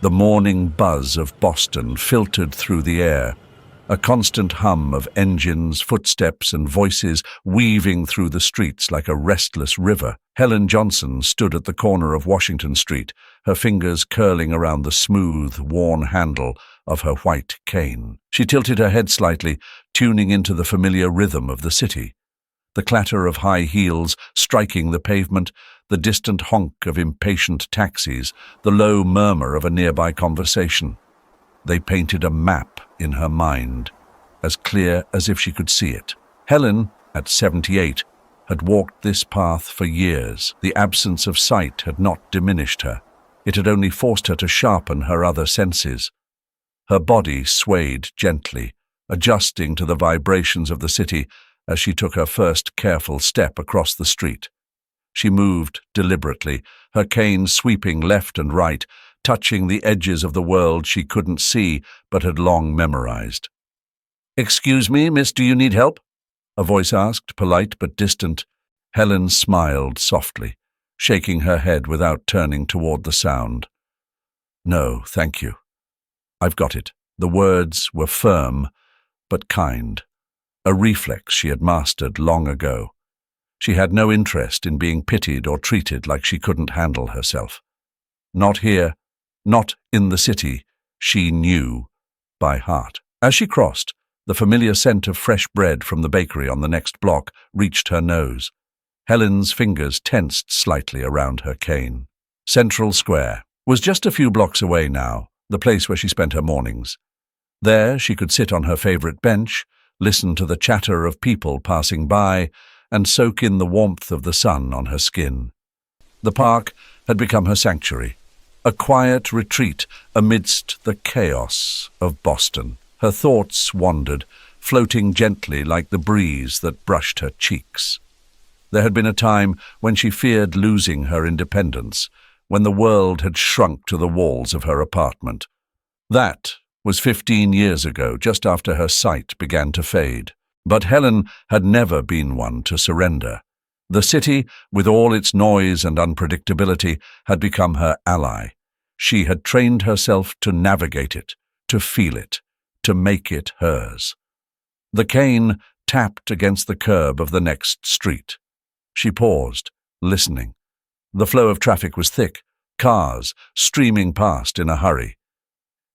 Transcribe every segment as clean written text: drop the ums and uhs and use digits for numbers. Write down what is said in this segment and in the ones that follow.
The morning buzz of Boston filtered through the air, a constant hum of engines, footsteps, and voices weaving through the streets like a restless river. Helen Johnson stood at the corner of Washington Street, her fingers curling around the smooth, worn handle of her white cane. She tilted her head slightly, tuning into the familiar rhythm of the city. The clatter of high heels striking the pavement, the distant honk of impatient taxis, the low murmur of a nearby conversation. They painted a map in her mind, as clear as if she could see it. Helen, at 78, had walked this path for years. The absence of sight had not diminished her. It had only forced her to sharpen her other senses. Her body swayed gently, adjusting to the vibrations of the city as she took her first careful step across the street. She moved deliberately, her cane sweeping left and right, touching the edges of the world she couldn't see but had long memorized. "Excuse me, miss, do you need help?" a voice asked, polite but distant. Helen smiled softly, shaking her head without turning toward the sound. "No, thank you. I've got it." The words were firm but kind, a reflex she had mastered long ago. She had no interest in being pitied or treated like she couldn't handle herself. Not here, not in the city, she knew by heart. As she crossed, the familiar scent of fresh bread from the bakery on the next block reached her nose. Helen's fingers tensed slightly around her cane. Central Square was just a few blocks away now, the place where she spent her mornings. There she could sit on her favorite bench, listen to the chatter of people passing by, and soak in the warmth of the sun on her skin. The park had become her sanctuary, a quiet retreat amidst the chaos of Boston. Her thoughts wandered, floating gently like the breeze that brushed her cheeks. There had been a time when she feared losing her independence, when the world had shrunk to the walls of her apartment. That was 15 years ago, just after her sight began to fade. But Helen had never been one to surrender. The city, with all its noise and unpredictability, had become her ally. She had trained herself to navigate it, to feel it, to make it hers. The cane tapped against the curb of the next street. She paused, listening. The flow of traffic was thick, cars streaming past in a hurry.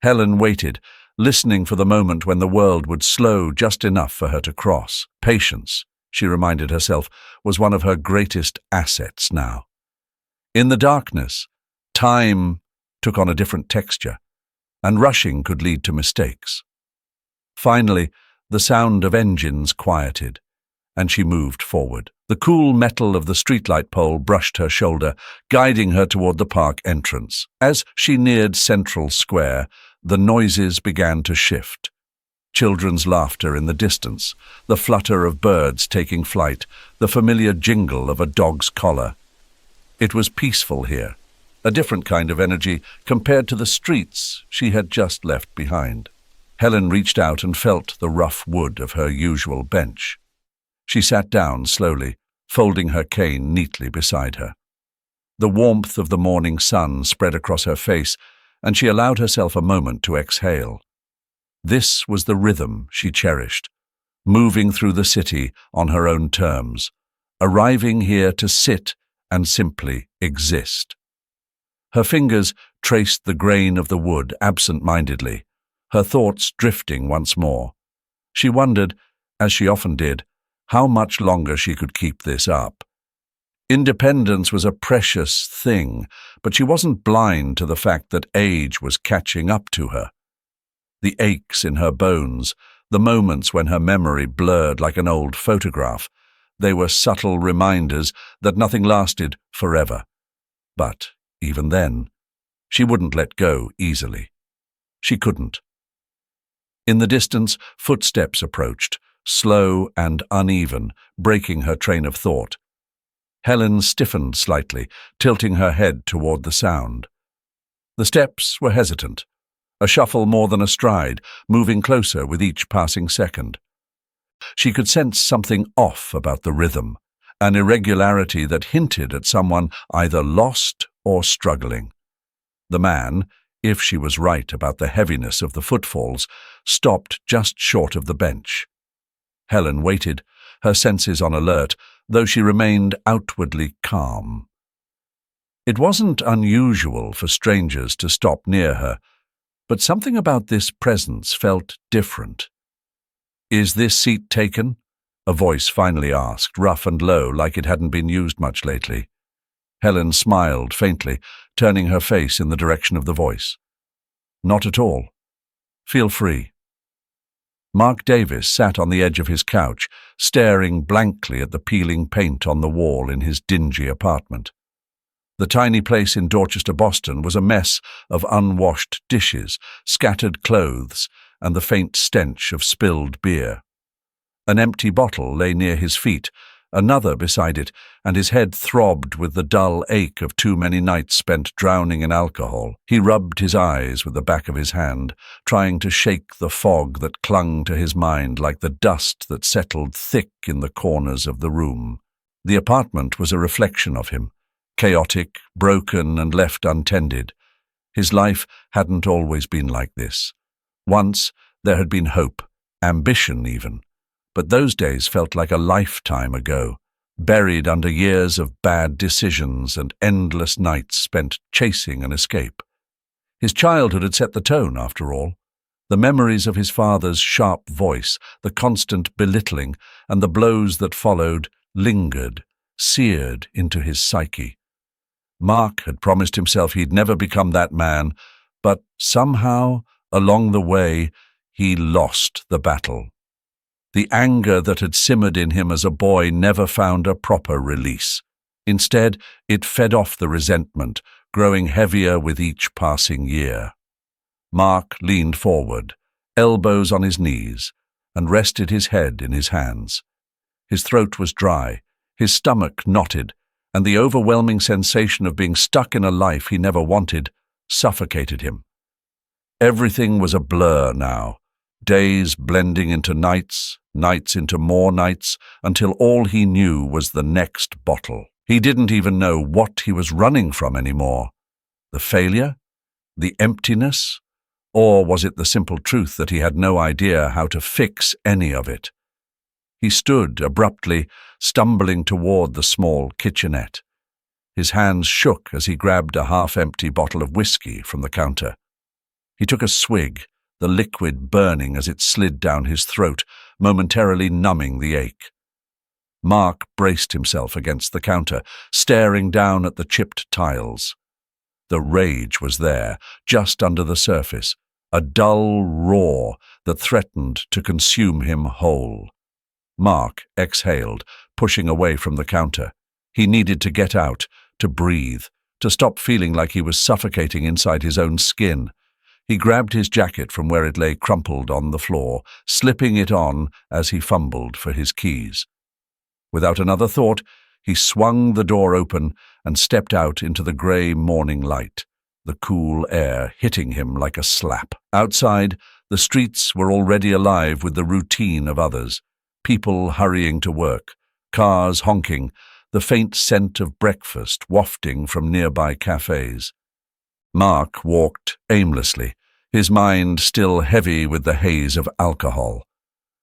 Helen waited, listening for the moment when the world would slow just enough for her to cross. Patience, she reminded herself, was one of her greatest assets now. In the darkness, time took on a different texture, and rushing could lead to mistakes. Finally, the sound of engines quieted, and she moved forward. The cool metal of the streetlight pole brushed her shoulder, guiding her toward the park entrance. As she neared Central Square, the noises began to shift. Children's laughter in the distance, the flutter of birds taking flight, the familiar jingle of a dog's collar. It was peaceful here, a different kind of energy compared to the streets she had just left behind. Helen reached out and felt the rough wood of her usual bench. She sat down slowly, folding her cane neatly beside her. The warmth of the morning sun spread across her face, and she allowed herself a moment to exhale. This was the rhythm she cherished, moving through the city on her own terms, arriving here to sit and simply exist. Her fingers traced the grain of the wood absent-mindedly, her thoughts drifting once more. She wondered, as she often did, how much longer she could keep this up. Independence was a precious thing, but she wasn't blind to the fact that age was catching up to her. The aches in her bones, the moments when her memory blurred like an old photograph, they were subtle reminders that nothing lasted forever. But, even then, she wouldn't let go easily. She couldn't. In the distance, footsteps approached, slow and uneven, breaking her train of thought. Helen stiffened slightly, tilting her head toward the sound. The steps were hesitant, a shuffle more than a stride, moving closer with each passing second. She could sense something off about the rhythm, an irregularity that hinted at someone either lost or struggling. The man, if she was right about the heaviness of the footfalls, stopped just short of the bench. Helen waited, her senses on alert, though she remained outwardly calm. It wasn't unusual for strangers to stop near her, but something about this presence felt different. "Is this seat taken?" a voice finally asked, rough and low, like it hadn't been used much lately. Helen smiled faintly, turning her face in the direction of the voice. "Not at all. Feel free." Mark Davis sat on the edge of his couch, staring blankly at the peeling paint on the wall in his dingy apartment. The tiny place in Dorchester, Boston, was a mess of unwashed dishes, scattered clothes, and the faint stench of spilled beer. An empty bottle lay near his feet, another beside it, and his head throbbed with the dull ache of too many nights spent drowning in alcohol. He rubbed his eyes with the back of his hand, trying to shake the fog that clung to his mind like the dust that settled thick in the corners of the room. The apartment was a reflection of him, chaotic, broken, and left untended. His life hadn't always been like this. Once there had been hope, ambition even, but those days felt like a lifetime ago, buried under years of bad decisions and endless nights spent chasing an escape. His childhood had set the tone, after all. The memories of his father's sharp voice, the constant belittling, and the blows that followed lingered, seared into his psyche. Mark had promised himself he'd never become that man, but somehow, along the way, he lost the battle. The anger that had simmered in him as a boy never found a proper release. Instead, it fed off the resentment, growing heavier with each passing year. Mark leaned forward, elbows on his knees, and rested his head in his hands. His throat was dry, his stomach knotted, and the overwhelming sensation of being stuck in a life he never wanted suffocated him. Everything was a blur now, days blending into nights, nights into more nights, until all he knew was the next bottle. He didn't even know what he was running from anymore. The failure? The emptiness? Or was it the simple truth that he had no idea how to fix any of it? He stood abruptly, stumbling toward the small kitchenette. His hands shook as he grabbed a half-empty bottle of whiskey from the counter. He took a swig, the liquid burning as it slid down his throat, momentarily numbing the ache. Mark braced himself against the counter, staring down at the chipped tiles. The rage was there, just under the surface, a dull roar that threatened to consume him whole. Mark exhaled, pushing away from the counter. He needed to get out, to breathe, to stop feeling like he was suffocating inside his own skin. He grabbed his jacket from where it lay crumpled on the floor, slipping it on as he fumbled for his keys. Without another thought, he swung the door open and stepped out into the grey morning light, the cool air hitting him like a slap. Outside, the streets were already alive with the routine of others, people hurrying to work, cars honking, the faint scent of breakfast wafting from nearby cafes. Mark walked aimlessly, his mind still heavy with the haze of alcohol.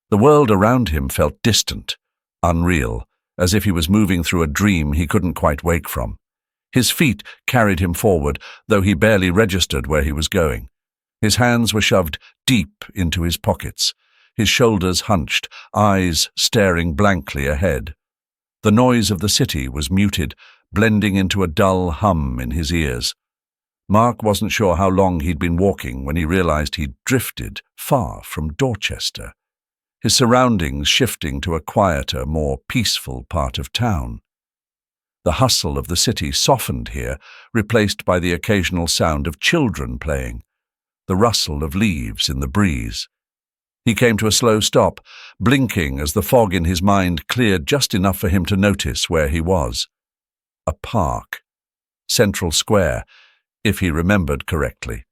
The world around him felt distant, unreal, as if he was moving through a dream he couldn't quite wake from. His feet carried him forward, though he barely registered where he was going. His hands were shoved deep into his pockets, his shoulders hunched, eyes staring blankly ahead. The noise of the city was muted, blending into a dull hum in his ears. Mark wasn't sure how long he'd been walking when he realized he'd drifted far from Dorchester, his surroundings shifting to a quieter, more peaceful part of town. The hustle of the city softened here, replaced by the occasional sound of children playing, the rustle of leaves in the breeze. He came to a slow stop, blinking as the fog in his mind cleared just enough for him to notice where he was. A park. Central Square, if he remembered correctly.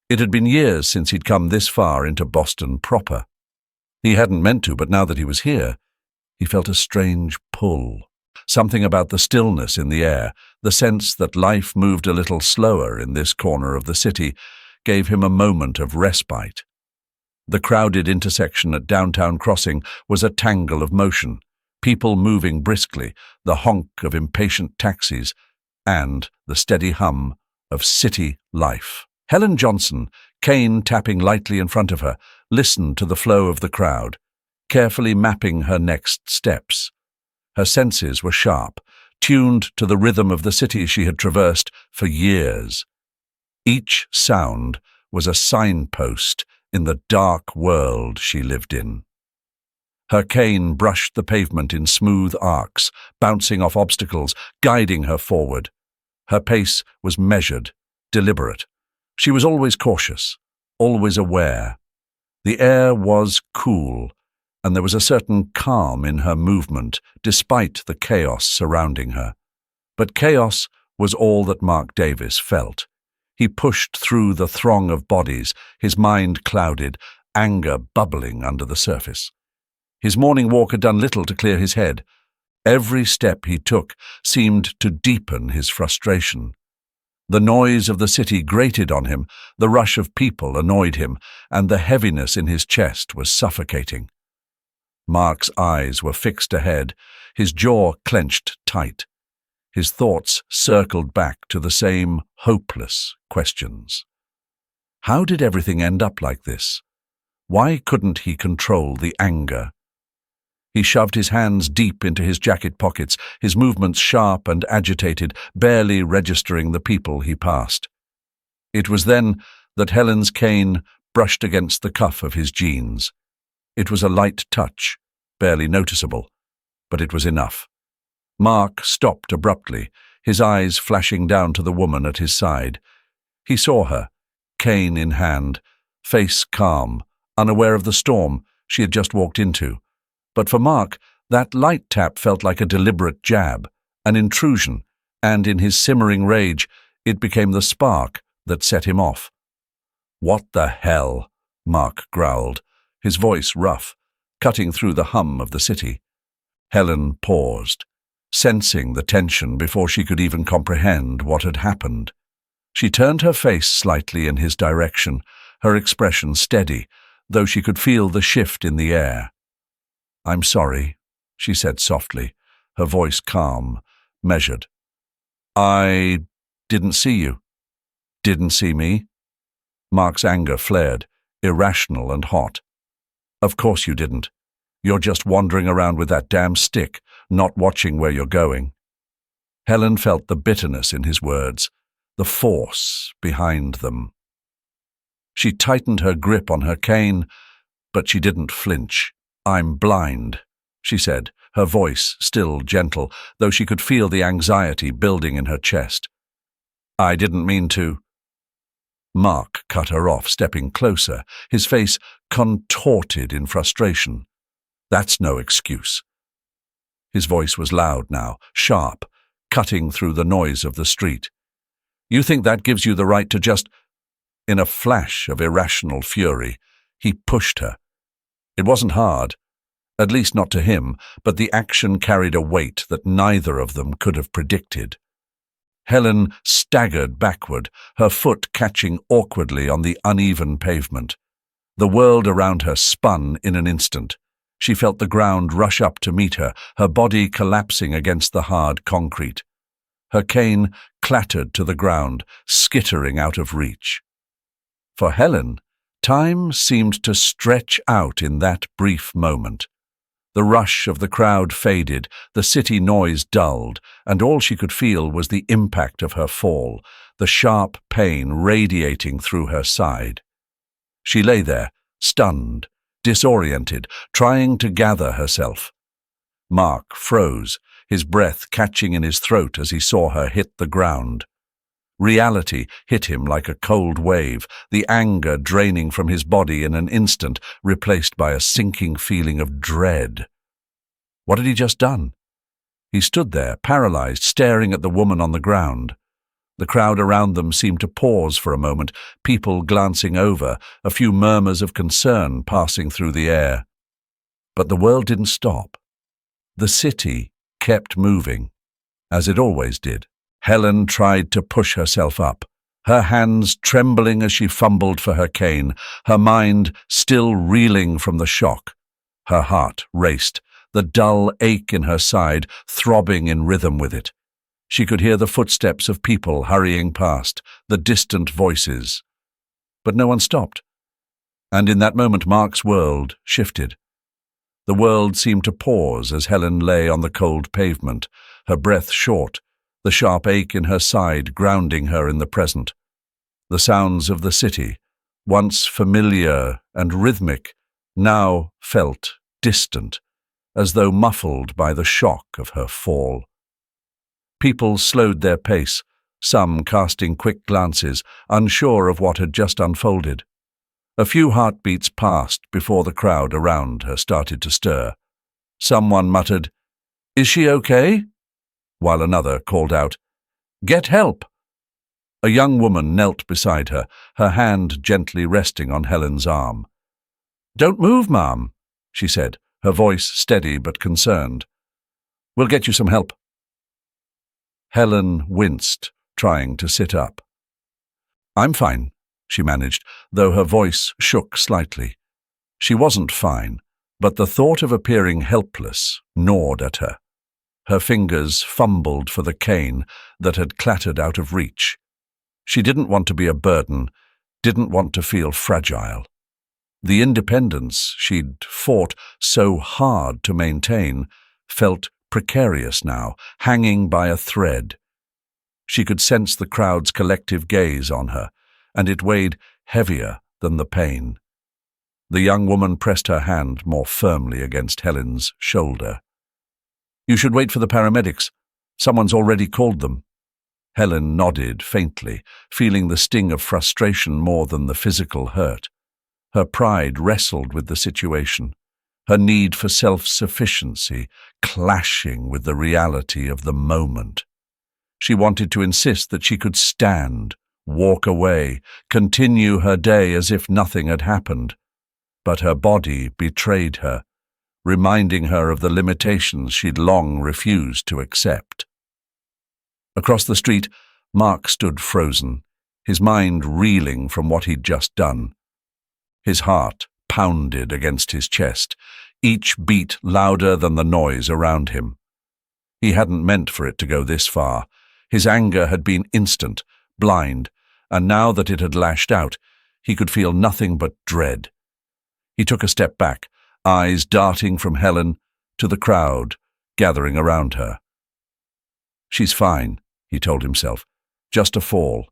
It had been years since he'd come this far into Boston proper. He hadn't meant to, but now that he was here, he felt a strange pull. Something about the stillness in the air, the sense that life moved a little slower in this corner of the city, gave him a moment of respite. The crowded intersection at Downtown Crossing was a tangle of motion, people moving briskly, the honk of impatient taxis, and the steady hum of city life. Helen Johnson, cane tapping lightly in front of her, listened to the flow of the crowd, carefully mapping her next steps. Her senses were sharp, tuned to the rhythm of the city she had traversed for years. Each sound was a signpost in the dark world she lived in. Her cane brushed the pavement in smooth arcs, bouncing off obstacles, guiding her forward. Her pace was measured, deliberate. She was always cautious, always aware. The air was cool, and there was a certain calm in her movement, despite the chaos surrounding her. But chaos was all that Mark Davis felt. He pushed through the throng of bodies, his mind clouded, anger bubbling under the surface. His morning walk had done little to clear his head. Every step he took seemed to deepen his frustration. The noise of the city grated on him, the rush of people annoyed him, and the heaviness in his chest was suffocating. Mark's eyes were fixed ahead, his jaw clenched tight. His thoughts circled back to the same hopeless questions. How did everything end up like this? Why couldn't he control the anger? He shoved his hands deep into his jacket pockets, his movements sharp and agitated, barely registering the people he passed. It was then that Helen's cane brushed against the cuff of his jeans. It was a light touch, barely noticeable, but it was enough. Mark stopped abruptly, his eyes flashing down to the woman at his side. He saw her, cane in hand, face calm, unaware of the storm she had just walked into. But for Mark, that light tap felt like a deliberate jab, an intrusion, and in his simmering rage, it became the spark that set him off. "What the hell?" Mark growled, his voice rough, cutting through the hum of the city. Helen paused, sensing the tension before she could even comprehend what had happened. She turned her face slightly in his direction, her expression steady, though she could feel the shift in the air. "I'm sorry," she said softly, her voice calm, measured. "I didn't see you." "Didn't see me?" Mark's anger flared, irrational and hot. "Of course you didn't. You're just wandering around with that damn stick, not watching where you're going." Helen felt the bitterness in his words, the force behind them. She tightened her grip on her cane, but she didn't flinch. "I'm blind," she said, her voice still gentle, though she could feel the anxiety building in her chest. "I didn't mean to." Mark cut her off, stepping closer, his face contorted in frustration. "That's no excuse." His voice was loud now, sharp, cutting through the noise of the street. "You think that gives you the right to just—" In a flash of irrational fury, he pushed her. It wasn't hard, at least not to him, but the action carried a weight that neither of them could have predicted. Helen staggered backward, her foot catching awkwardly on the uneven pavement. The world around her spun in an instant. She felt the ground rush up to meet her, her body collapsing against the hard concrete. Her cane clattered to the ground, skittering out of reach. For Helen, time seemed to stretch out in that brief moment. The rush of the crowd faded, the city noise dulled, and all she could feel was the impact of her fall, the sharp pain radiating through her side. She lay there, stunned, disoriented, trying to gather herself. Mark froze, his breath catching in his throat as he saw her hit the ground. Reality hit him like a cold wave, the anger draining from his body in an instant, replaced by a sinking feeling of dread. What had he just done? He stood there, paralyzed, staring at the woman on the ground. The crowd around them seemed to pause for a moment, people glancing over, a few murmurs of concern passing through the air. But the world didn't stop. The city kept moving, as it always did. Helen tried to push herself up, her hands trembling as she fumbled for her cane, her mind still reeling from the shock. Her heart raced, the dull ache in her side throbbing in rhythm with it. She could hear the footsteps of people hurrying past, the distant voices. But no one stopped. And in that moment Mark's world shifted. The world seemed to pause as Helen lay on the cold pavement, her breath short, the sharp ache in her side grounding her in the present. The sounds of the city, once familiar and rhythmic, now felt distant, as though muffled by the shock of her fall. People slowed their pace, some casting quick glances, unsure of what had just unfolded. A few heartbeats passed before the crowd around her started to stir. Someone muttered, "Is she okay?" while another called out, "Get help!" A young woman knelt beside her, her hand gently resting on Helen's arm. "Don't move, ma'am," she said, her voice steady but concerned. "We'll get you some help." Helen winced, trying to sit up. "I'm fine," she managed, though her voice shook slightly. She wasn't fine, but the thought of appearing helpless gnawed at her. Her fingers fumbled for the cane that had clattered out of reach. She didn't want to be a burden, didn't want to feel fragile. The independence she'd fought so hard to maintain felt precarious now, hanging by a thread. She could sense the crowd's collective gaze on her, and it weighed heavier than the pain. The young woman pressed her hand more firmly against Helen's shoulder. "You should wait for the paramedics. Someone's already called them." Helen nodded faintly, feeling the sting of frustration more than the physical hurt. Her pride wrestled with the situation, her need for self-sufficiency clashing with the reality of the moment. She wanted to insist that she could stand, walk away, continue her day as if nothing had happened. But her body betrayed her, reminding her of the limitations she'd long refused to accept. Across the street, Mark stood frozen, his mind reeling from what he'd just done. His heart pounded against his chest, each beat louder than the noise around him. He hadn't meant for it to go this far. His anger had been instant, blind, and now that it had lashed out, he could feel nothing but dread. He took a step back, eyes darting from Helen to the crowd gathering around her. "She's fine," he told himself. "Just a fall.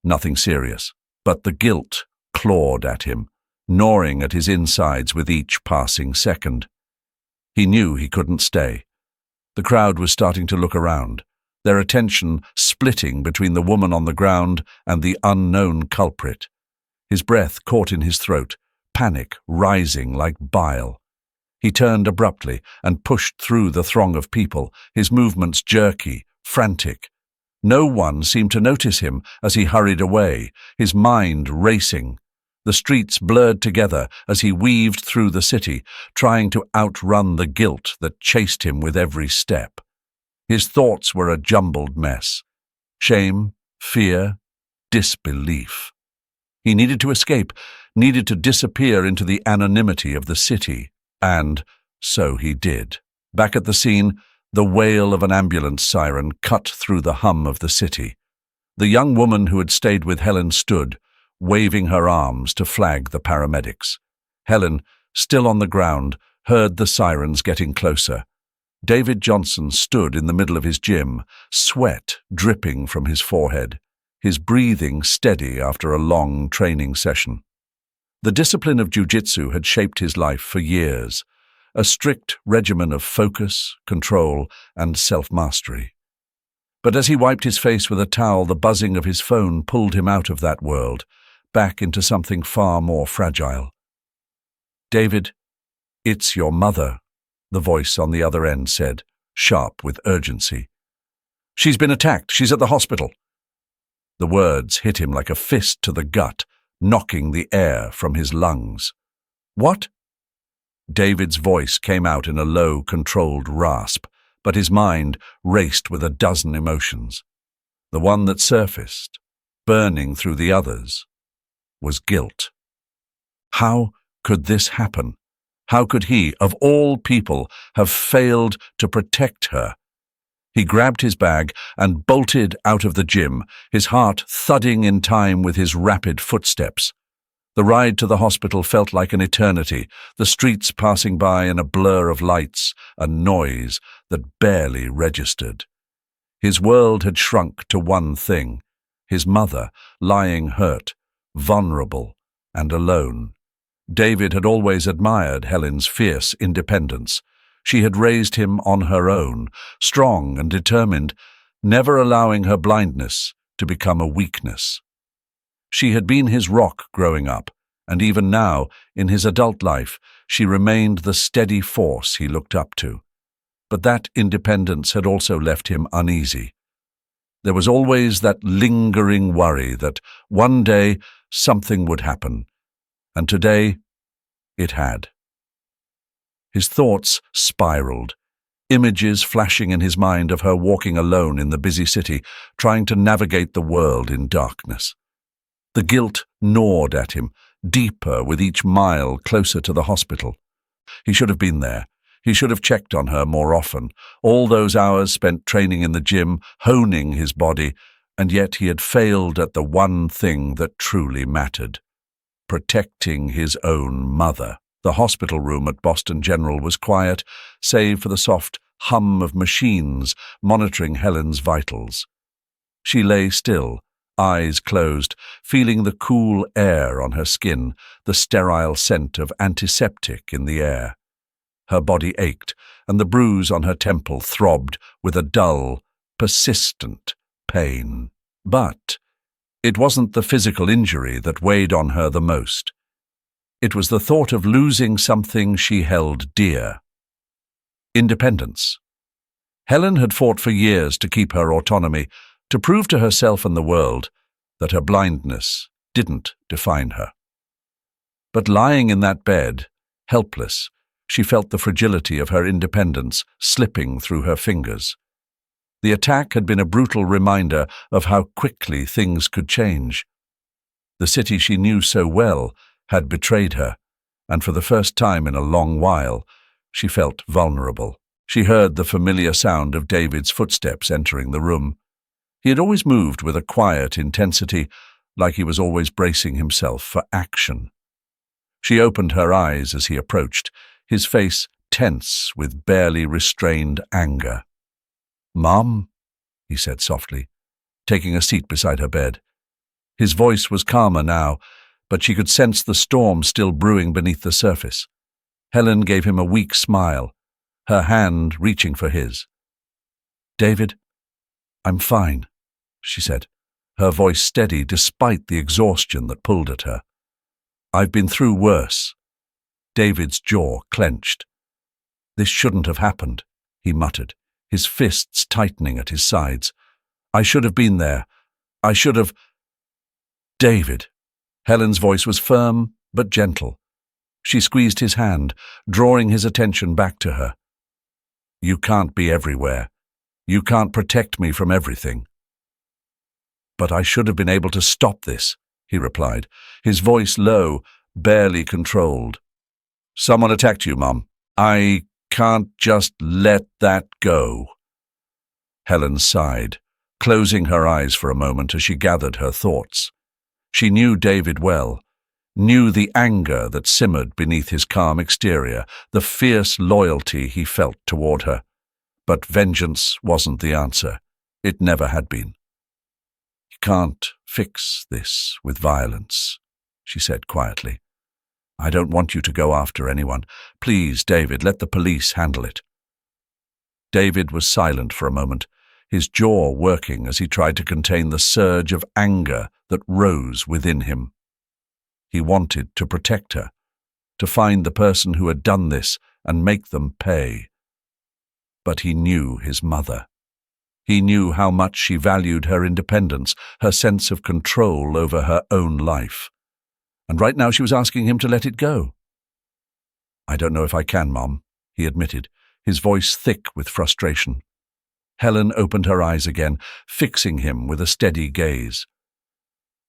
Nothing serious." But the guilt clawed at him, gnawing at his insides with each passing second. He knew he couldn't stay. The crowd was starting to look around, their attention splitting between the woman on the ground and the unknown culprit. His breath caught in his throat, panic rising like bile. He turned abruptly and pushed through the throng of people, his movements jerky, frantic. No one seemed to notice him as he hurried away, his mind racing. The streets blurred together as he weaved through the city, trying to outrun the guilt that chased him with every step. His thoughts were a jumbled mess. Shame, fear, disbelief. He needed to escape, needed to disappear into the anonymity of the city. And so he did. Back at the scene, the wail of an ambulance siren cut through the hum of the city. The young woman who had stayed with Helen stood, waving her arms to flag the paramedics. Helen, still on the ground, heard the sirens getting closer. David Johnson stood in the middle of his gym, sweat dripping from his forehead, his breathing steady after a long training session. The discipline of jiu-jitsu had shaped his life for years, a strict regimen of focus, control, and self-mastery. But as he wiped his face with a towel, the buzzing of his phone pulled him out of that world, back into something far more fragile. "David, it's your mother," the voice on the other end said, sharp with urgency. "She's been attacked. She's at the hospital." The words hit him like a fist to the gut, knocking the air from his lungs. "What?" David's voice came out in a low, controlled rasp, but his mind raced with a dozen emotions. The one that surfaced, burning through the others, was guilt. How could this happen? How could he, of all people, have failed to protect her? He grabbed his bag and bolted out of the gym, his heart thudding in time with his rapid footsteps. The ride to the hospital felt like an eternity, the streets passing by in a blur of lights, a noise that barely registered. His world had shrunk to one thing: his mother, lying hurt, vulnerable, and alone. David had always admired Helen's fierce independence. She had raised him on her own, strong and determined, never allowing her blindness to become a weakness. She had been his rock growing up, and even now, in his adult life, she remained the steady force he looked up to. But that independence had also left him uneasy. There was always that lingering worry that one day something would happen, and today it had. His thoughts spiraled, images flashing in his mind of her walking alone in the busy city, trying to navigate the world in darkness. The guilt gnawed at him, deeper with each mile closer to the hospital. He should have been there. He should have checked on her more often. All those hours spent training in the gym, honing his body, and yet he had failed at the one thing that truly mattered: protecting his own mother. The hospital room at Boston General was quiet, save for the soft hum of machines monitoring Helen's vitals. She lay still, eyes closed, feeling the cool air on her skin, the sterile scent of antiseptic in the air. Her body ached, and the bruise on her temple throbbed with a dull, persistent pain. But it wasn't the physical injury that weighed on her the most. It was the thought of losing something she held dear: independence. Helen had fought for years to keep her autonomy, to prove to herself and the world that her blindness didn't define her. But lying in that bed, helpless, she felt the fragility of her independence slipping through her fingers. The attack had been a brutal reminder of how quickly things could change. The city she knew so well had betrayed her, and for the first time in a long while, she felt vulnerable. She heard the familiar sound of David's footsteps entering the room. He had always moved with a quiet intensity, like he was always bracing himself for action. She opened her eyes as he approached, his face tense with barely restrained anger. "Mom," he said softly, taking a seat beside her bed. His voice was calmer now, but she could sense the storm still brewing beneath the surface. Helen gave him a weak smile, her hand reaching for his. "David, I'm fine," she said, her voice steady despite the exhaustion that pulled at her. "I've been through worse." David's jaw clenched. "This shouldn't have happened," he muttered, his fists tightening at his sides. "I should have been there. I should have—" "David." Helen's voice was firm but gentle. She squeezed his hand, drawing his attention back to her. "You can't be everywhere. You can't protect me from everything." "But I should have been able to stop this," he replied, his voice low, barely controlled. "Someone attacked you, Mom. I can't just let that go." Helen sighed, closing her eyes for a moment as she gathered her thoughts. She knew David well, knew the anger that simmered beneath his calm exterior, the fierce loyalty he felt toward her. But vengeance wasn't the answer. It never had been. "You can't fix this with violence," she said quietly. "I don't want you to go after anyone. Please, David, let the police handle it." David was silent for a moment, his jaw working as he tried to contain the surge of anger that rose within him. He wanted to protect her, to find the person who had done this and make them pay. But he knew his mother. He knew how much she valued her independence, her sense of control over her own life. And right now she was asking him to let it go. "I don't know if I can, Mom," he admitted, his voice thick with frustration. Helen opened her eyes again, fixing him with a steady gaze.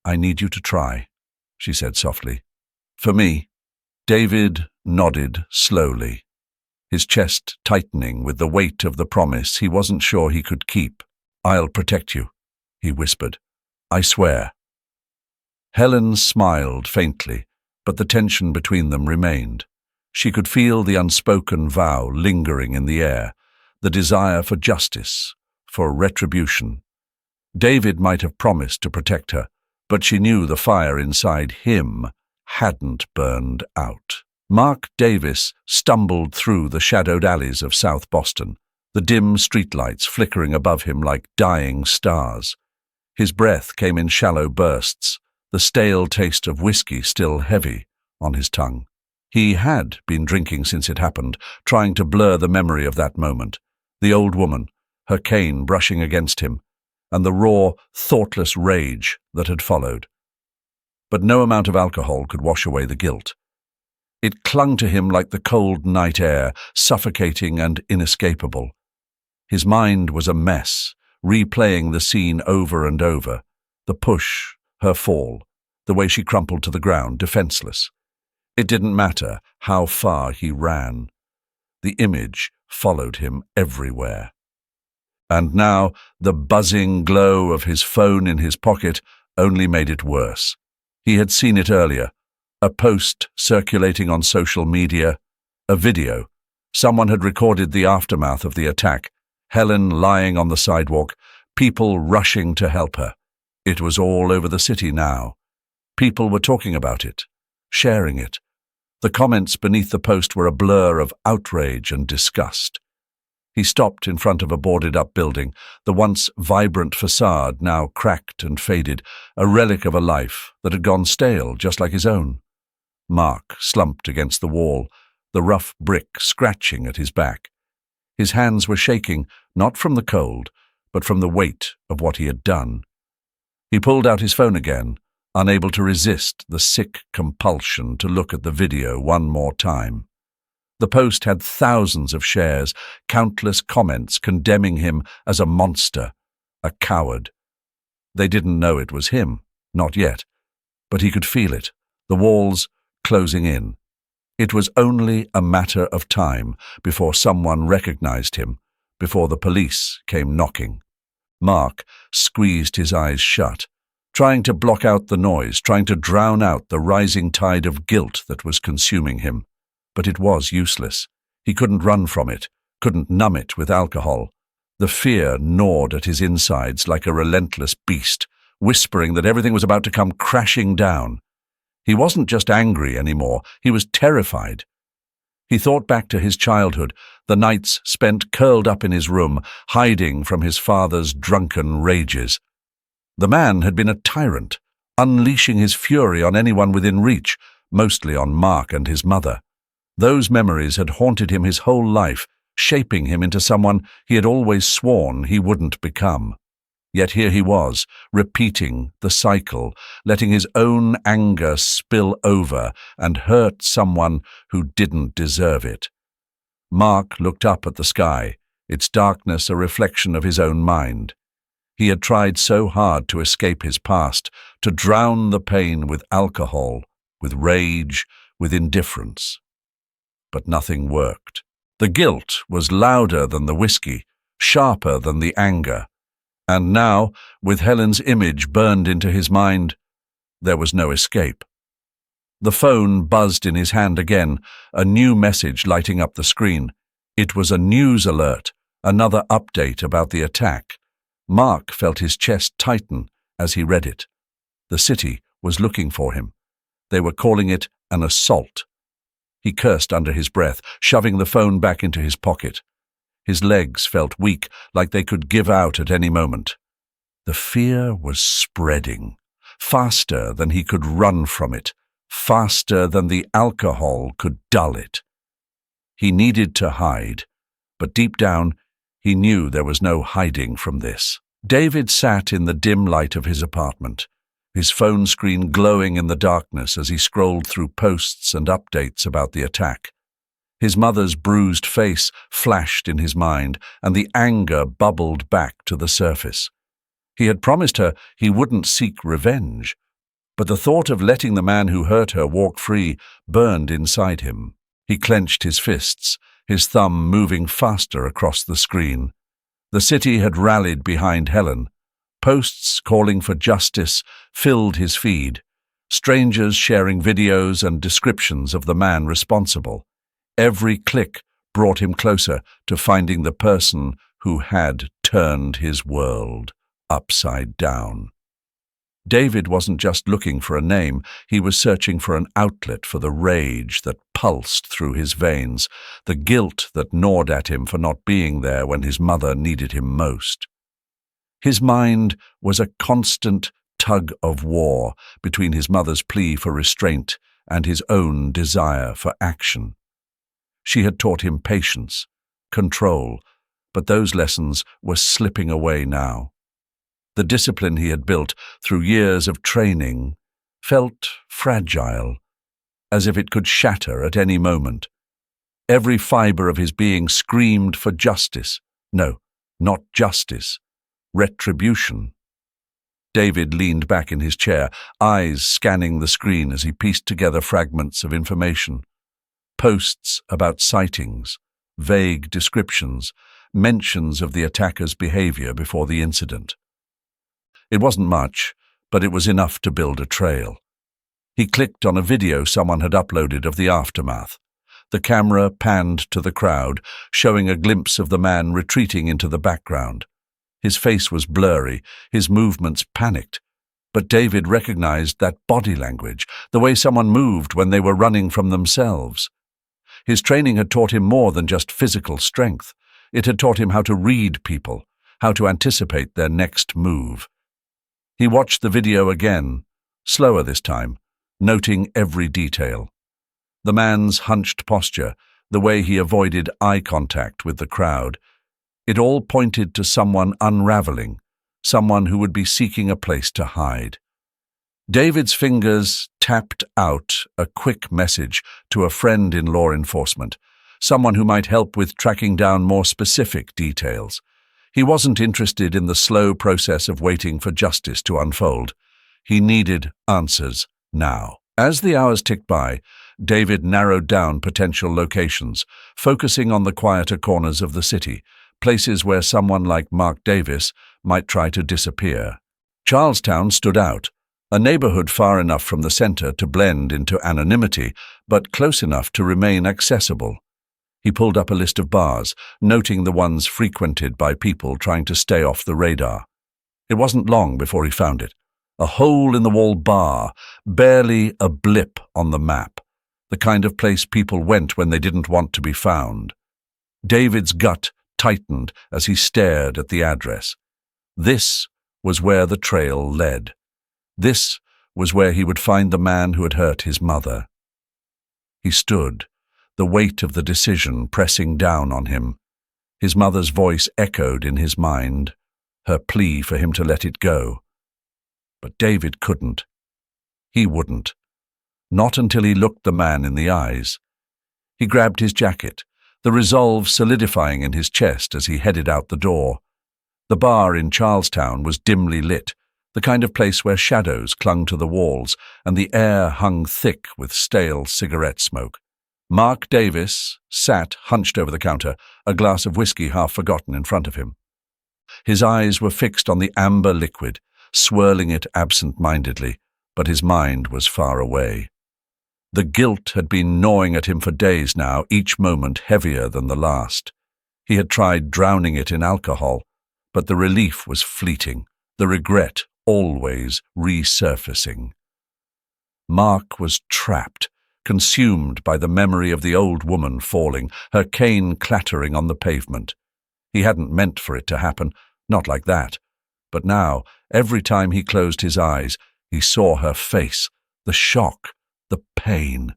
I need you to try, she said softly. For me. David nodded slowly, his chest tightening with the weight of the promise he wasn't sure he could keep. I'll protect you, he whispered. I swear. Helen smiled faintly, but the tension between them remained. She could feel the unspoken vow lingering in the air, the desire for justice, for retribution. David might have promised to protect her, but she knew the fire inside him hadn't burned out. Mark Davis stumbled through the shadowed alleys of South Boston, the dim streetlights flickering above him like dying stars. His breath came in shallow bursts, the stale taste of whiskey still heavy on his tongue. He had been drinking since it happened, trying to blur the memory of that moment. The old woman, her cane brushing against him, and the raw, thoughtless rage that had followed. But no amount of alcohol could wash away the guilt. It clung to him like the cold night air, suffocating and inescapable. His mind was a mess, replaying the scene over and over. The push, her fall, the way she crumpled to the ground, defenseless. It didn't matter how far he ran. The image followed him everywhere. And now the buzzing glow of his phone in his pocket only made it worse. He had seen it earlier, a post circulating on social media, a video. Someone had recorded the aftermath of the attack, Helen lying on the sidewalk, people rushing to help her. It was all over the city now. People were talking about it, sharing it. The comments beneath the post were a blur of outrage and disgust. He stopped in front of a boarded-up building, the once vibrant facade now cracked and faded, a relic of a life that had gone stale just like his own. Mark slumped against the wall, the rough brick scratching at his back. His hands were shaking, not from the cold, but from the weight of what he had done. He pulled out his phone again, unable to resist the sick compulsion to look at the video one more time. The post had thousands of shares, countless comments condemning him as a monster, a coward. They didn't know it was him, not yet, but he could feel it, the walls closing in. It was only a matter of time before someone recognized him, before the police came knocking. Mark squeezed his eyes shut, trying to block out the noise, trying to drown out the rising tide of guilt that was consuming him. But it was useless. He couldn't run from it, couldn't numb it with alcohol. The fear gnawed at his insides like a relentless beast, whispering that everything was about to come crashing down. He wasn't just angry anymore, he was terrified. He thought back to his childhood, the nights spent curled up in his room, hiding from his father's drunken rages. The man had been a tyrant, unleashing his fury on anyone within reach, mostly on Mark and his mother. Those memories had haunted him his whole life, shaping him into someone he had always sworn he wouldn't become. Yet here he was, repeating the cycle, letting his own anger spill over and hurt someone who didn't deserve it. Mark looked up at the sky, its darkness a reflection of his own mind. He had tried so hard to escape his past, to drown the pain with alcohol, with rage, with indifference. But nothing worked. The guilt was louder than the whiskey, sharper than the anger. And now, with Helen's image burned into his mind, there was no escape. The phone buzzed in his hand again, a new message lighting up the screen. It was a news alert, another update about the attack. Mark felt his chest tighten as he read it. The city was looking for him. They were calling it an assault. He cursed under his breath, shoving the phone back into his pocket. His legs felt weak, like they could give out at any moment. The fear was spreading, faster than he could run from it, faster than the alcohol could dull it. He needed to hide, but deep down, he knew there was no hiding from this. David sat in the dim light of his apartment, his phone screen glowing in the darkness as he scrolled through posts and updates about the attack. His mother's bruised face flashed in his mind, and the anger bubbled back to the surface. He had promised her he wouldn't seek revenge, But the thought of letting the man who hurt her walk free burned inside him. He clenched his fists, his thumb moving faster across the screen. The city had rallied behind Helen. Posts calling for justice filled his feed, strangers sharing videos and descriptions of the man responsible. Every click brought him closer to finding the person who had turned his world upside down. David wasn't just looking for a name, he was searching for an outlet for the rage that pulsed through his veins, the guilt that gnawed at him for not being there when his mother needed him most. His mind was a constant tug of war between his mother's plea for restraint and his own desire for action. She had taught him patience, control, but those lessons were slipping away now. The discipline he had built through years of training felt fragile, as if it could shatter at any moment. Every fiber of his being screamed for justice. No, not justice. Retribution. David leaned back in his chair, eyes scanning the screen as he pieced together fragments of information. Posts about sightings, vague descriptions, mentions of the attacker's behavior before the incident. It wasn't much, but it was enough to build a trail. He clicked on a video someone had uploaded of the aftermath. The camera panned to the crowd, showing a glimpse of the man retreating into the background. His face was blurry, his movements panicked. But David recognized that body language, the way someone moved when they were running from themselves. His training had taught him more than just physical strength. It had taught him how to read people, how to anticipate their next move. He watched the video again, slower this time, noting every detail. The man's hunched posture, the way he avoided eye contact with the crowd. It all pointed to someone unraveling, someone who would be seeking a place to hide. David's fingers tapped out a quick message to a friend in law enforcement, someone who might help with tracking down more specific details. He wasn't interested in the slow process of waiting for justice to unfold. He needed answers now. As the hours ticked by, David narrowed down potential locations, focusing on the quieter corners of the city, places where someone like Mark Davis might try to disappear. Charlestown stood out, a neighborhood far enough from the center to blend into anonymity, but close enough to remain accessible. He pulled up a list of bars, noting the ones frequented by people trying to stay off the radar. It wasn't long before he found it. A hole-in-the-wall bar, barely a blip on the map, the kind of place people went when they didn't want to be found. David's gut tightened as he stared at the address. This was where the trail led. This was where he would find the man who had hurt his mother. He stood, the weight of the decision pressing down on him. His mother's voice echoed in his mind, her plea for him to let it go. But David couldn't. He wouldn't. Not until he looked the man in the eyes. He grabbed his jacket, the resolve solidifying in his chest as he headed out the door. The bar in Charlestown was dimly lit, the kind of place where shadows clung to the walls and the air hung thick with stale cigarette smoke. Mark Davis sat hunched over the counter, a glass of whiskey half forgotten in front of him. His eyes were fixed on the amber liquid, swirling it absent-mindedly, but his mind was far away. The guilt had been gnawing at him for days now, each moment heavier than the last. He had tried drowning it in alcohol, but the relief was fleeting, the regret always resurfacing. Mark was trapped, consumed by the memory of the old woman falling, her cane clattering on the pavement. He hadn't meant for it to happen, not like that. But now, every time he closed his eyes, he saw her face, the shock, the pain.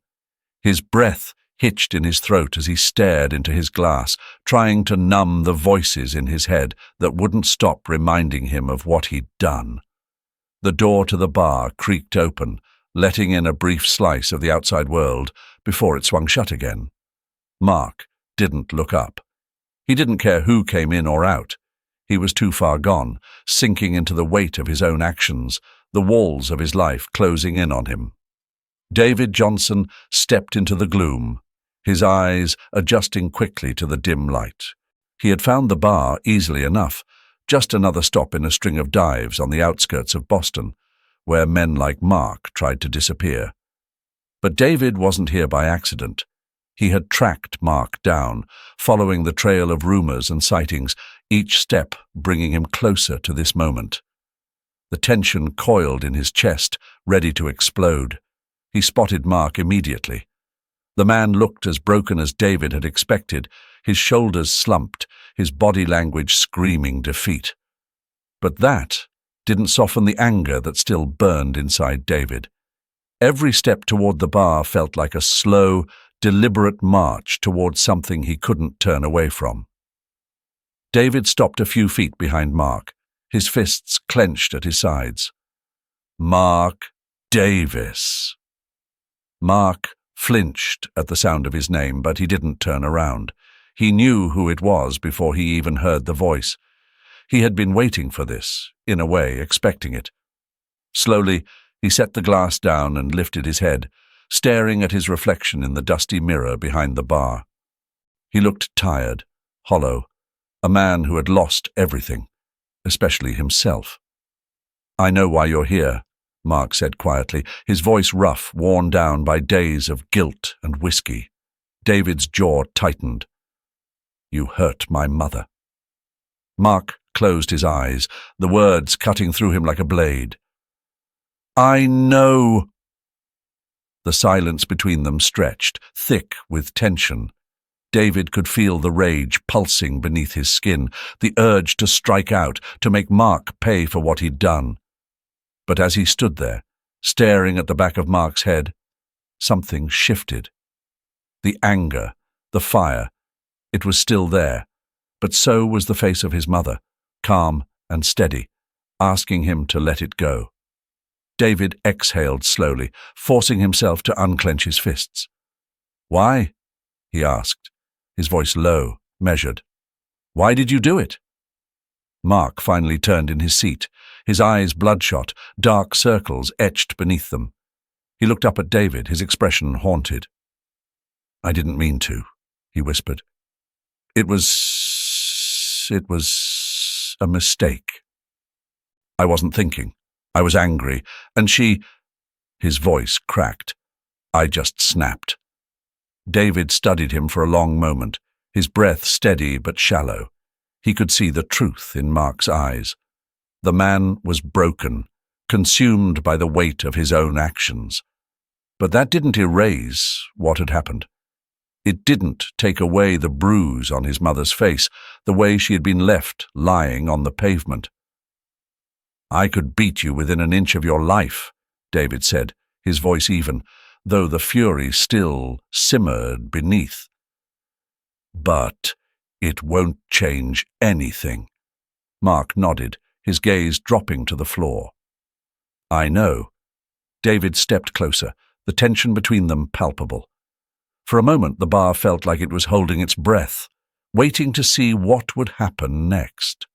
His breath hitched in his throat as he stared into his glass, trying to numb the voices in his head that wouldn't stop reminding him of what he'd done. The door to the bar creaked open, letting in a brief slice of the outside world before it swung shut again. Mark didn't look up. He didn't care who came in or out. He was too far gone, sinking into the weight of his own actions, the walls of his life closing in on him. David Johnson stepped into the gloom, his eyes adjusting quickly to the dim light. He had found the bar easily enough, just another stop in a string of dives on the outskirts of Boston, where men like Mark tried to disappear. But David wasn't here by accident. He had tracked Mark down, following the trail of rumors and sightings, each step bringing him closer to this moment. The tension coiled in his chest, ready to explode. He spotted Mark immediately. The man looked as broken as David had expected, his shoulders slumped, his body language screaming defeat. But that didn't soften the anger that still burned inside David. Every step toward the bar felt like a slow, deliberate march towards something he couldn't turn away from. David stopped a few feet behind Mark, his fists clenched at his sides. Mark Davis. Mark flinched at the sound of his name, but he didn't turn around. He knew who it was before he even heard the voice. He had been waiting for this, in a way, expecting it. Slowly, he set the glass down and lifted his head, staring at his reflection in the dusty mirror behind the bar. He looked tired, hollow, a man who had lost everything, especially himself. "I know why you're here," Mark said quietly, his voice rough, worn down by days of guilt and whiskey. David's jaw tightened. "You hurt my mother." Mark closed his eyes, the words cutting through him like a blade. "I know." The silence between them stretched, thick with tension. David could feel the rage pulsing beneath his skin, the urge to strike out, to make Mark pay for what he'd done. But as he stood there, staring at the back of Mark's head, something shifted. The anger, the fire, it was still there, but so was the face of his mother, calm and steady, asking him to let it go. David exhaled slowly, forcing himself to unclench his fists. "Why?" he asked, his voice low, measured. "Why did you do it?" Mark finally turned in his seat, his eyes bloodshot, dark circles etched beneath them. He looked up at David, his expression haunted. "I didn't mean to," he whispered. It was a mistake. I wasn't thinking. I was angry, and she—" His voice cracked. I just snapped. David studied him for a long moment, his breath steady but shallow. He could see the truth in Mark's eyes. The man was broken, consumed by the weight of his own actions. But that didn't erase what had happened. It didn't take away the bruise on his mother's face, the way she had been left lying on the pavement. "I could beat you within an inch of your life," David said, his voice even, though the fury still simmered beneath. "But it won't change anything." Mark nodded, his gaze dropping to the floor. "I know." David stepped closer, the tension between them palpable. For a moment the bar felt like it was holding its breath, waiting to see what would happen next.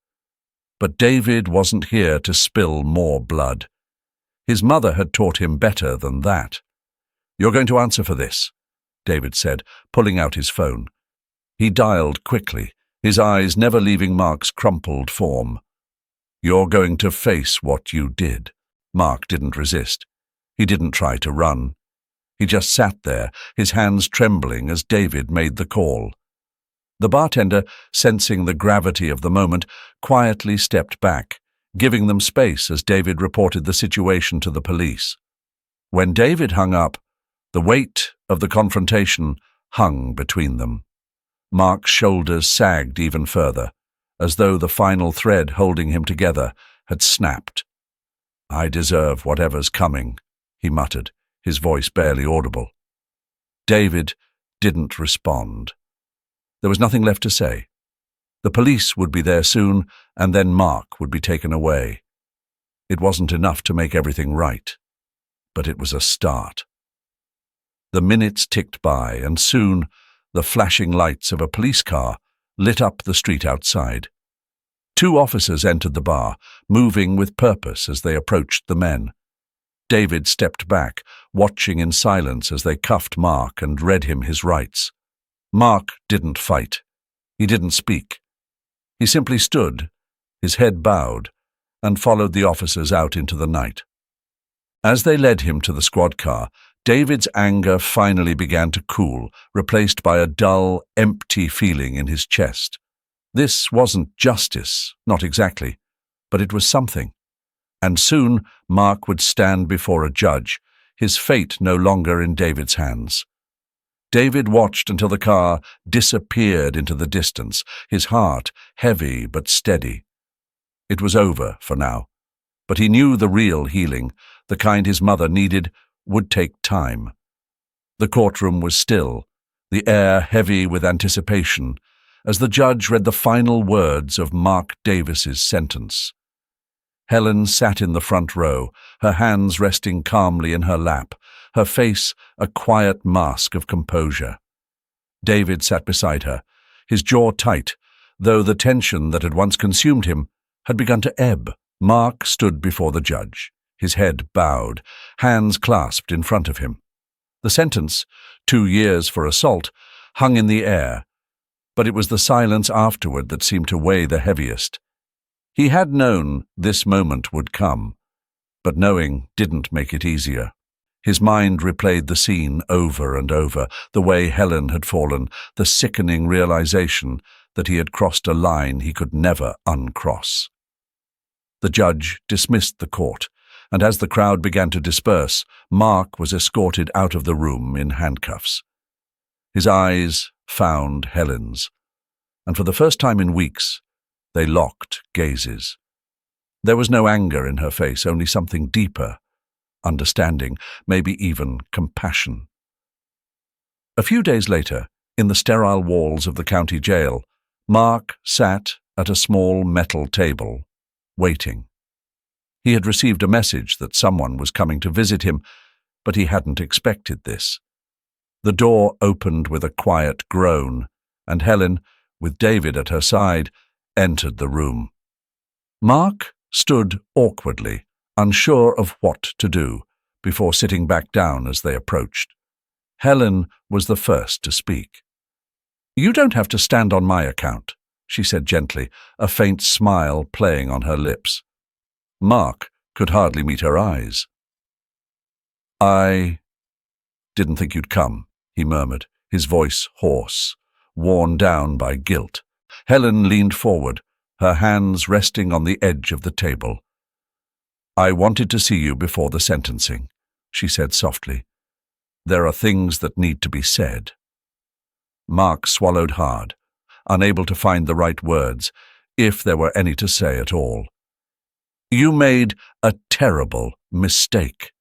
But David wasn't here to spill more blood. His mother had taught him better than that. "You're going to answer for this," David said, pulling out his phone. He dialed quickly, his eyes never leaving Mark's crumpled form. "You're going to face what you did." Mark didn't resist. He didn't try to run. He just sat there, his hands trembling as David made the call. The bartender, sensing the gravity of the moment, quietly stepped back, giving them space as David reported the situation to the police. When David hung up, the weight of the confrontation hung between them. Mark's shoulders sagged even further, as though the final thread holding him together had snapped. "I deserve whatever's coming," he muttered, his voice barely audible. David didn't respond. There was nothing left to say. The police would be there soon, and then Mark would be taken away. It wasn't enough to make everything right, but it was a start. The minutes ticked by, and soon the flashing lights of a police car lit up the street outside. Two officers entered the bar, moving with purpose as they approached the men. David stepped back, watching in silence as they cuffed Mark and read him his rights. Mark didn't fight. He didn't speak. He simply stood, his head bowed, and followed the officers out into the night. As they led him to the squad car, David's anger finally began to cool, replaced by a dull, empty feeling in his chest. This wasn't justice, not exactly, but it was something. And soon Mark would stand before a judge, his fate no longer in David's hands. David watched until the car disappeared into the distance, his heart heavy but steady. It was over for now, but he knew the real healing, the kind his mother needed, would take time. The courtroom was still, the air heavy with anticipation, as the judge read the final words of Mark Davis's sentence. Helen sat in the front row, her hands resting calmly in her lap, her face a quiet mask of composure. David sat beside her, his jaw tight, though the tension that had once consumed him had begun to ebb. Mark stood before the judge, his head bowed, hands clasped in front of him. The sentence, 2 years for assault, hung in the air, but it was the silence afterward that seemed to weigh the heaviest. He had known this moment would come, but knowing didn't make it easier. His mind replayed the scene over and over, the way Helen had fallen, the sickening realization that he had crossed a line he could never uncross. The judge dismissed the court, and as the crowd began to disperse, Mark was escorted out of the room in handcuffs. His eyes found Helen's, and for the first time in weeks, they locked gazes. There was no anger in her face, only something deeper, understanding, maybe even compassion. A few days later, in the sterile walls of the county jail, Mark sat at a small metal table, waiting. He had received a message that someone was coming to visit him, but he hadn't expected this. The door opened with a quiet groan, and Helen, with David at her side, entered the room. Mark stood awkwardly, unsure of what to do, before sitting back down as they approached. Helen was the first to speak. "You don't have to stand on my account," she said gently, a faint smile playing on her lips. Mark could hardly meet her eyes. "I didn't think you'd come," he murmured, his voice hoarse, worn down by guilt. Helen leaned forward, her hands resting on the edge of the table. "I wanted to see you before the sentencing," she said softly. "There are things that need to be said." Mark swallowed hard, unable to find the right words, if there were any to say at all. "You made a terrible mistake,"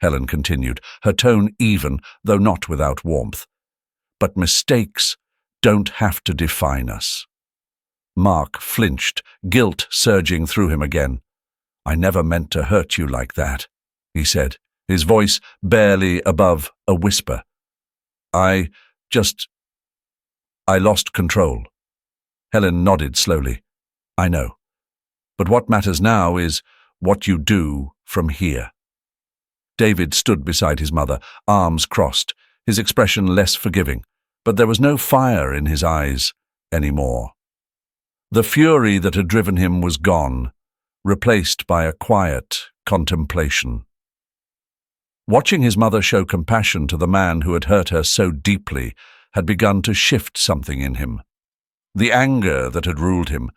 Helen continued, her tone even, though not without warmth. "But mistakes don't have to define us." Mark flinched, guilt surging through him again. "I never meant to hurt you like that," he said, his voice barely above a whisper. I lost control." Helen nodded slowly. "I know. But what matters now is what you do from here." David stood beside his mother, arms crossed, his expression less forgiving, but there was no fire in his eyes anymore. The fury that had driven him was gone, replaced by a quiet contemplation. Watching his mother show compassion to the man who had hurt her so deeply had begun to shift something in him. The anger that had ruled him,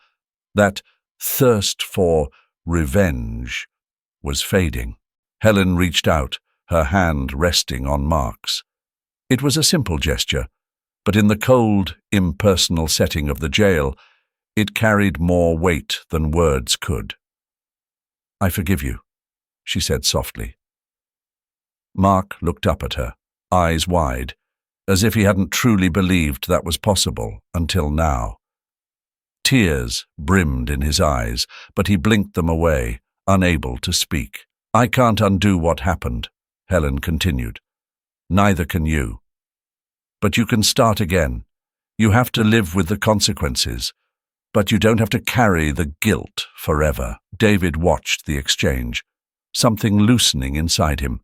that thirst for revenge, was fading. Helen reached out, her hand resting on Mark's. It was a simple gesture, but in the cold, impersonal setting of the jail, it carried more weight than words could. "I forgive you," she said softly. Mark looked up at her, eyes wide, as if he hadn't truly believed that was possible until now. Tears brimmed in his eyes, but he blinked them away, unable to speak. "I can't undo what happened," Helen continued. "Neither can you. But you can start again. You have to live with the consequences. But you don't have to carry the guilt forever. David watched the exchange, something loosening inside him.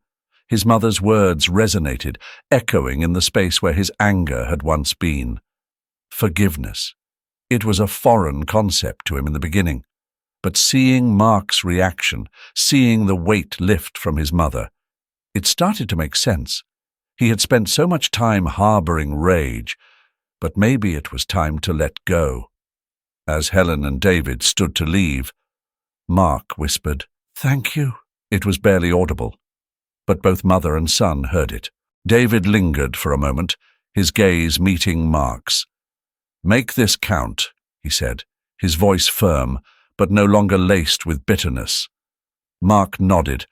His mother's words resonated, echoing in the space where his anger had once been. Forgiveness. It was a foreign concept to him in the beginning. But seeing Mark's reaction, seeing the weight lift from his mother, it started to make sense. He had spent so much time harboring rage, but maybe it was time to let go. As Helen and David stood to leave, Mark whispered, "Thank you." It was barely audible, but both mother and son heard it. David lingered for a moment, his gaze meeting Mark's. "Make this count," he said, his voice firm, but no longer laced with bitterness. Mark nodded,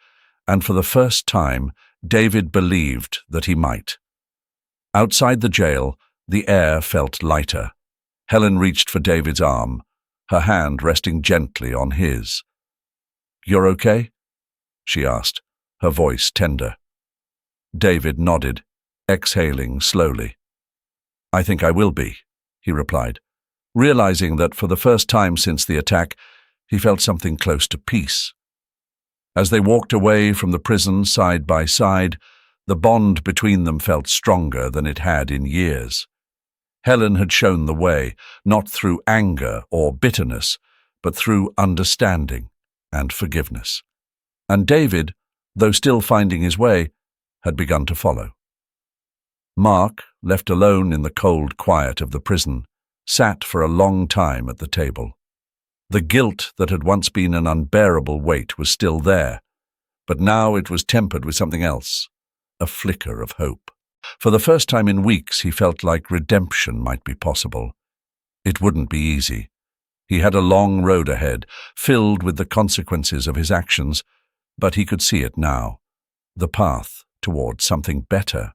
and for the first time, David believed that he might. Outside the jail, the air felt lighter. Helen reached for David's arm, her hand resting gently on his. "You're okay?" she asked, her voice tender. David nodded, exhaling slowly. "I think I will be," he replied, realizing that for the first time since the attack, he felt something close to peace. As they walked away from the prison side by side, the bond between them felt stronger than it had in years. Helen had shown the way, not through anger or bitterness, but through understanding and forgiveness. And David, though still finding his way, had begun to follow. Mark, left alone in the cold quiet of the prison, sat for a long time at the table. The guilt that had once been an unbearable weight was still there, but now it was tempered with something else, a flicker of hope. For the first time in weeks, he felt like redemption might be possible. It wouldn't be easy. He had a long road ahead, filled with the consequences of his actions, but he could see it now, the path toward something better.